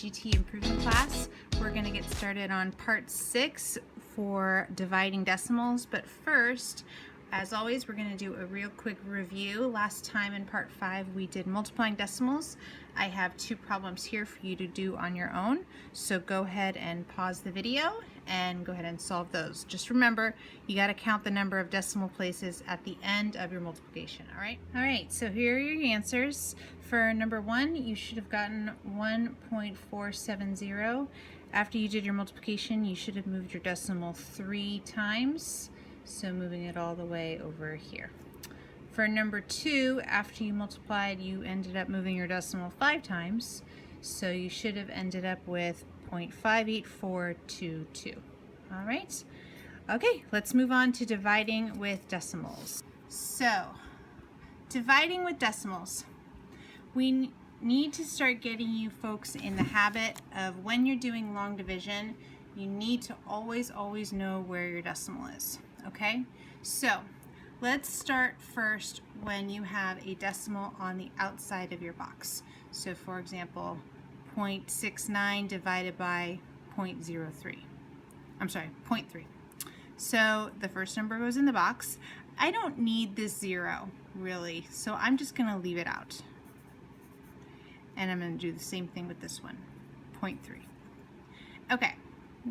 GT improvement class. We're going to get started on part 6 for dividing decimals, but first, as always, we're going to do a real quick review. Last time in part 5 we did multiplying decimals. I have 2 problems here for you to do on your own, so go ahead and pause the video and go ahead and solve those. Just remember, you got to count the number of decimal places at the end of your multiplication, all right? All right, so here are your answers. For number 1, you should have gotten 1.470. After you did your multiplication, you should have moved your decimal 3 times, so moving it all the way over here. For number 2, after you multiplied, you ended up moving your decimal 5 times, so you should have ended up with 0.58422. All right, okay, let's move on to dividing with decimals. So, dividing with decimals, we need to start getting you folks in the habit of when you're doing long division, you need to always know where your decimal is, okay? So, let's start first when you have a decimal on the outside of your box. So for example, 0.69 divided by 0.03. I'm sorry, 0.3. So the first number goes in the box. I don't need this 0 really, so I'm just going to leave it out. And I'm going to do the same thing with this one, 0.3. Okay,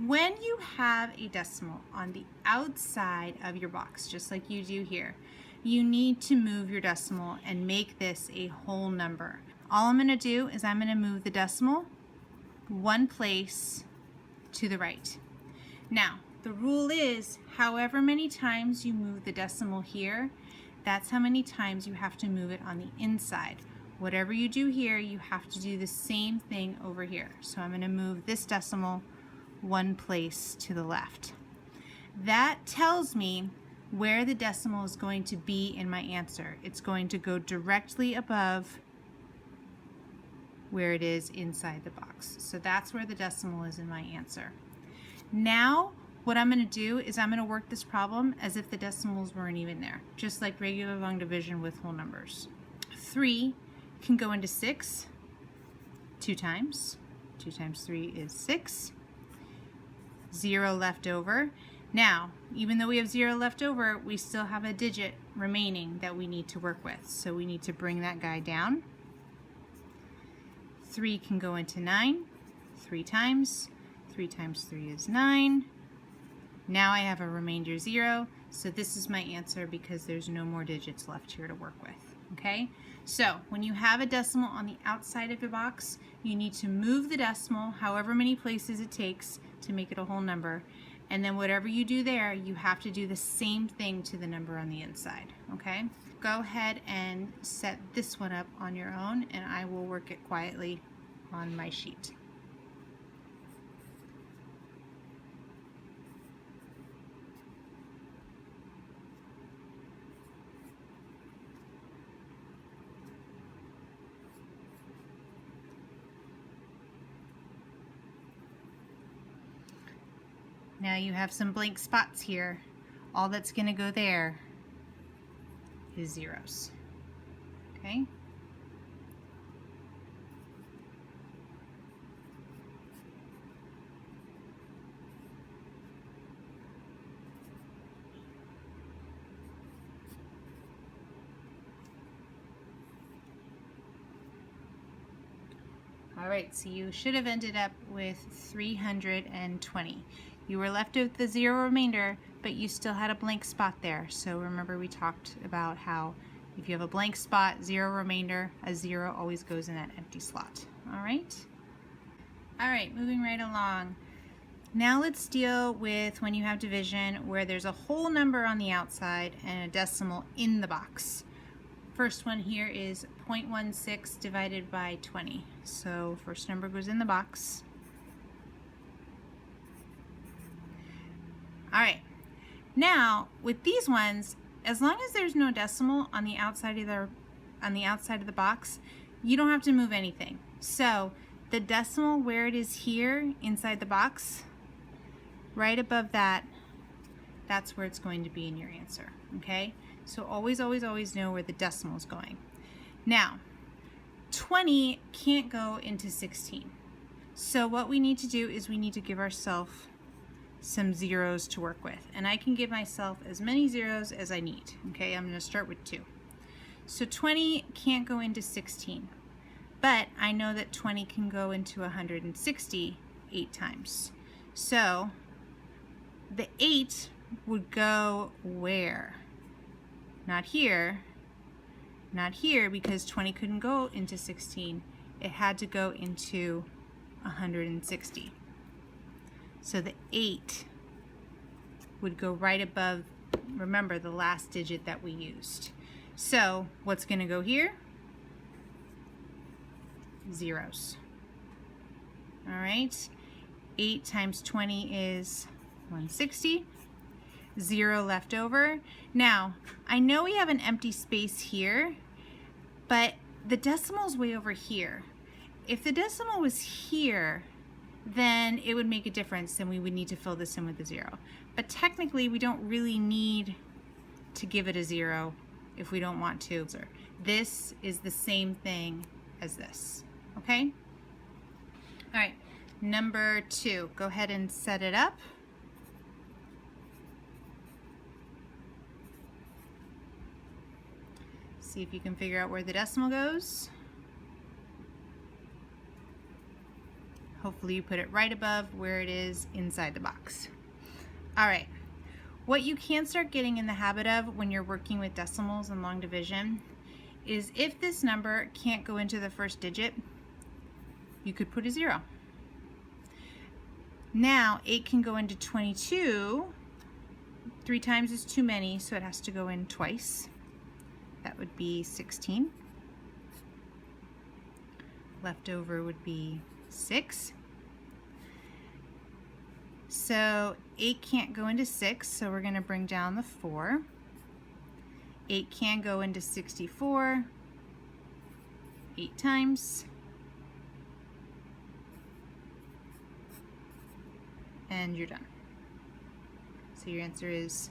when you have a decimal on the outside of your box, just like you do here, you need to move your decimal and make this a whole number. All I'm going to do is I'm going to move the decimal 1 place to the right. Now, the rule is however many times you move the decimal here, that's how many times you have to move it on the inside. Whatever you do here, you have to do the same thing over here. So I'm going to move this decimal 1 place to the left. That tells me where the decimal is going to be in my answer. It's going to go directly above where it is inside the box. So that's where the decimal is in my answer. Now, what I'm going to do is I'm going to work this problem as if the decimals weren't even there, just like regular long division with whole numbers. 3 can go into 6 2 times. 2 times 3 is 6. 0 left over. Now, even though we have 0 left over, we still have a digit remaining that we need to work with. So we need to bring that guy down. 3 can go into 9 3 times. 3 times 3 is 9. Now I have a remainder 0, so this is my answer because there's no more digits left here to work with, okay? So when you have a decimal on the outside of your box, you need to move the decimal however many places it takes to make it a whole number, and then whatever you do there, you have to do the same thing to the number on the inside, okay? Go ahead and set this one up on your own, and I will work it quietly on my sheet. Now you have some blank spots here. All that's going to go there is zeros. Okay? All right, so you should have ended up with 320. You were left with the 0 remainder, but you still had a blank spot there. So remember we talked about how if you have a blank spot, 0 remainder, a 0 always goes in that empty slot. All right? All right, moving right along. Now let's deal with when you have division where there's a whole number on the outside and a decimal in the box. First one here is 0.16 divided by 20. So first number goes in the box. All right, now with these ones, as long as there's no decimal on the outside of the box, you don't have to move anything. So the decimal where it is here inside the box, right above that, that's where it's going to be in your answer, okay? So always know where the decimal is going. Now, 20 can't go into 16. So what we need to do is we need to give ourselves some zeros to work with. And I can give myself as many zeros as I need. Okay, I'm going to start with 2. So 20 can't go into 16. But I know that 20 can go into 160 8 times. So the 8 would go where? Not here. Not here, because 20 couldn't go into 16. It had to go into 160. So the 8 would go right above, remember, the last digit that we used. So what's going to go here? Zeros. All right. 8 times 20 is 160. 0 left over. Now, I know we have an empty space here, but the decimal's way over here. If the decimal was here, then it would make a difference, and we would need to fill this in with a 0. But technically, we don't really need to give it a 0 if we don't want to. This is the same thing as this, okay? All right, number 2, go ahead and set it up. See if you can figure out where the decimal goes. Hopefully you put it right above where it is inside the box. All right, what you can start getting in the habit of when you're working with decimals and long division is if this number can't go into the first digit, you could put a 0. Now 8 can go into 22. 3 times is too many, so it has to go in twice. That would be 16. Left over would be 6. So 8 can't go into 6, so we're going to bring down the 4. 8 can go into 64 8 times. And you're done. So your answer is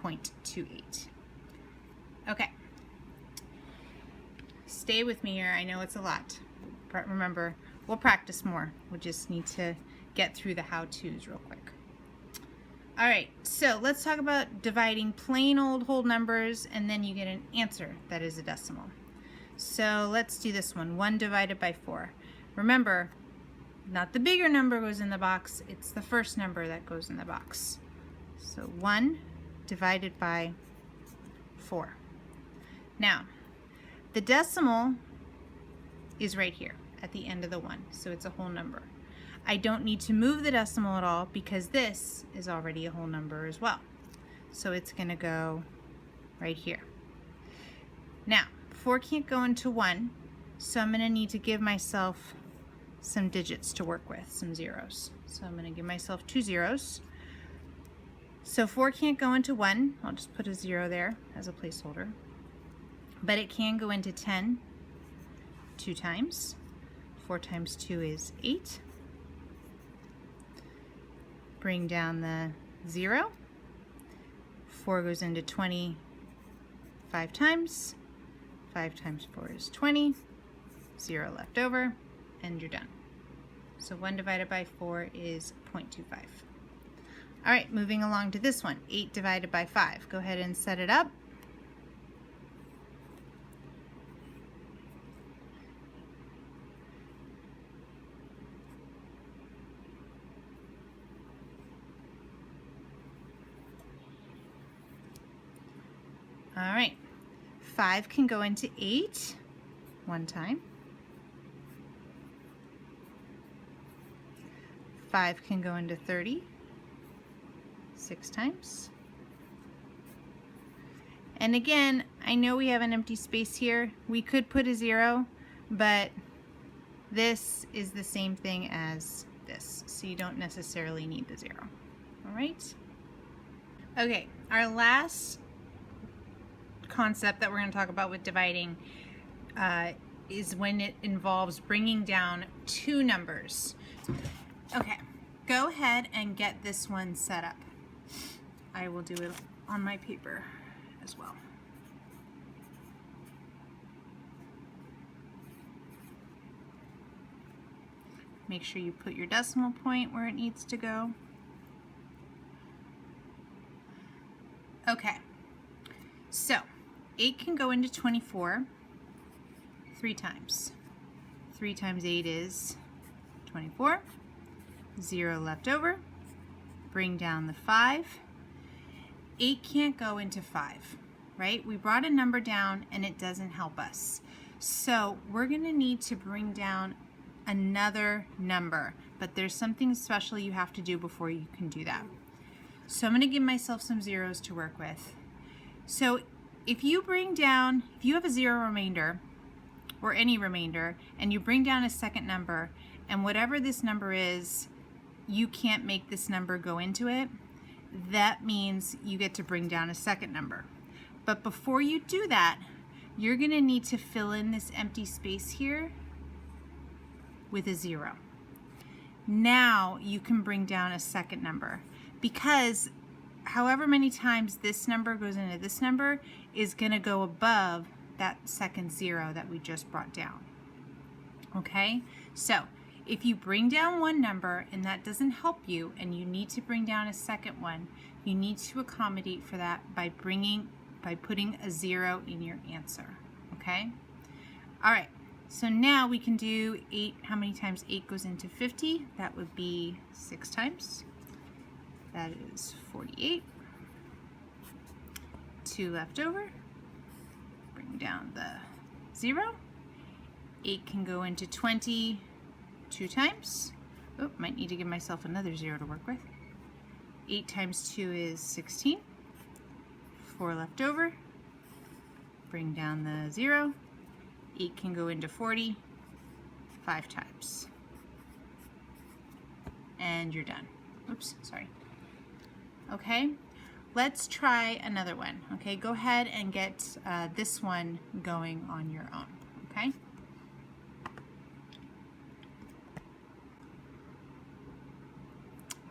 0.28. Okay. Stay with me here. I know it's a lot. Remember, we'll practice more. We'll just need to get through the how-tos real quick. All right, so let's talk about dividing plain old whole numbers, and then you get an answer that is a decimal. So let's do this one. 1 divided by 4. Remember, not the bigger number goes in the box, it's the first number that goes in the box. So 1 divided by 4. Now, the decimal is right here at the end of the 1, so it's a whole number. I don't need to move the decimal at all because this is already a whole number as well. So it's going to go right here. Now, 4 can't go into 1, so I'm going to need to give myself some digits to work with, some zeros. So I'm going to give myself 2 zeros. So 4 can't go into 1. I'll just put a 0 there as a placeholder. But it can go into 10 2 times. 4 times 2 is 8. Bring down the 0. 4 goes into 20 5 times. 5 times 4 is 20. 0 left over, and you're done. So 1 divided by 4 is 0.25. All right, moving along to this one. 8 divided by 5. Go ahead and set it up. All right, 5 can go into 8 one time. 5 can go into 30 6 times. And again, I know we have an empty space here. We could put a 0, but this is the same thing as this, so you don't necessarily need the 0. All right? Okay, our last concept that we're going to talk about with dividing is when it involves bringing down 2 numbers. Okay, go ahead and get this one set up. I will do it on my paper as well. Make sure you put your decimal point where it needs to go. Okay, so 8 can go into 24 3 times. 3 times 8 is 24. 0 left over. Bring down the 5. 8 can't go into 5, right? We brought a number down and it doesn't help us. So we're going to need to bring down another number, but there's something special you have to do before you can do that. So I'm going to give myself some zeros to work with. So if you have a 0 remainder or any remainder and you bring down a second number, and whatever this number is, you can't make this number go into it, that means you get to bring down a second number. But before you do that, you're going to need to fill in this empty space here with a 0. Now you can bring down a second number, because however many times this number goes into this number is going to go above that second 0 that we just brought down. Okay, so if you bring down one number and that doesn't help you and you need to bring down a second one, you need to accommodate for that by putting a 0 in your answer. Okay, all right, so now we can do 8. How many times 8 goes into 50? That would be 6 times. That is 48. 2 left over. Bring down the 0. 8 can go into 20 2 times. Oh, might need to give myself another 0 to work with. 8 times 2 is 16. 4 left over. Bring down the 0. 8 can go into 40 5 times. And you're done. Oops, sorry. Okay, let's try another one. Okay, go ahead and get this one going on your own. Okay.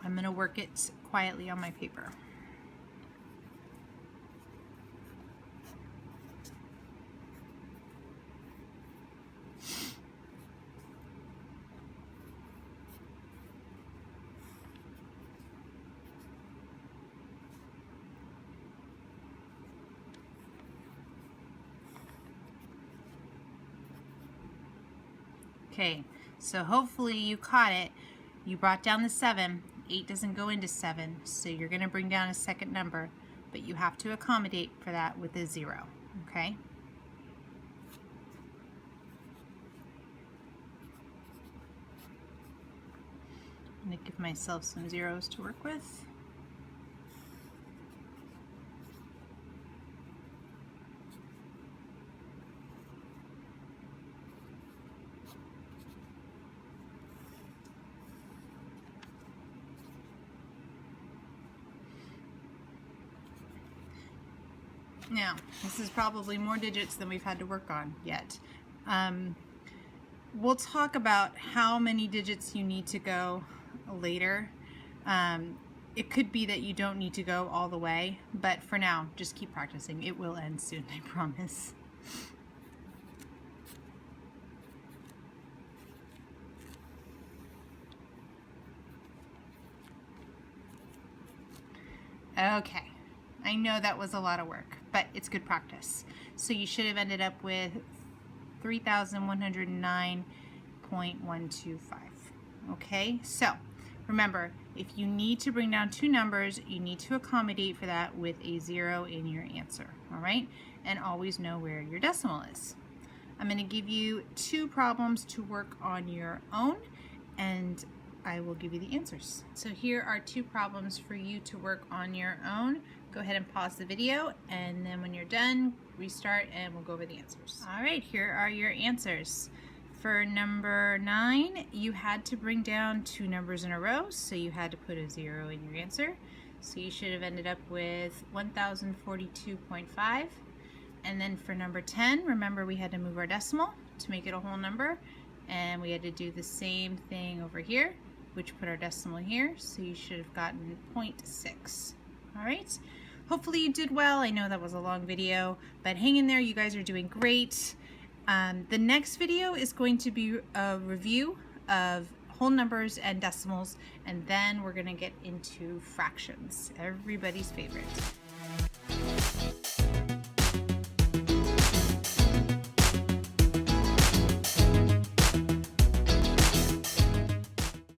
I'm going to work it quietly on my paper. Okay, so hopefully you caught it. You brought down the 7. 8 doesn't go into 7, so you're going to bring down a second number, but you have to accommodate for that with a 0, okay? I'm going to give myself some zeros to work with. Now, this is probably more digits than we've had to work on yet. We'll talk about how many digits you need to go later. It could be that you don't need to go all the way, but for now, just keep practicing. It will end soon, I promise. Okay. I know that was a lot of work, but it's good practice. So you should have ended up with 3,109.125. Okay, so remember, if you need to bring down 2 numbers, you need to accommodate for that with a 0 in your answer, all right? And always know where your decimal is. I'm going to give you 2 problems to work on your own, and I will give you the answers. So here are 2 problems for you to work on your own. Go ahead and pause the video, and then when you're done, restart and we'll go over the answers. All right, here are your answers. For number 9, you had to bring down 2 numbers in a row, so you had to put a 0 in your answer. So you should have ended up with 1,042.5. And then for number 10, remember we had to move our decimal to make it a whole number, and we had to do the same thing over here, which put our decimal here, so you should have gotten 0.6. All right. Hopefully you did well. I know that was a long video, but hang in there. You guys are doing great. The next video is going to be a review of whole numbers and decimals, and then we're going to get into fractions, everybody's favorite.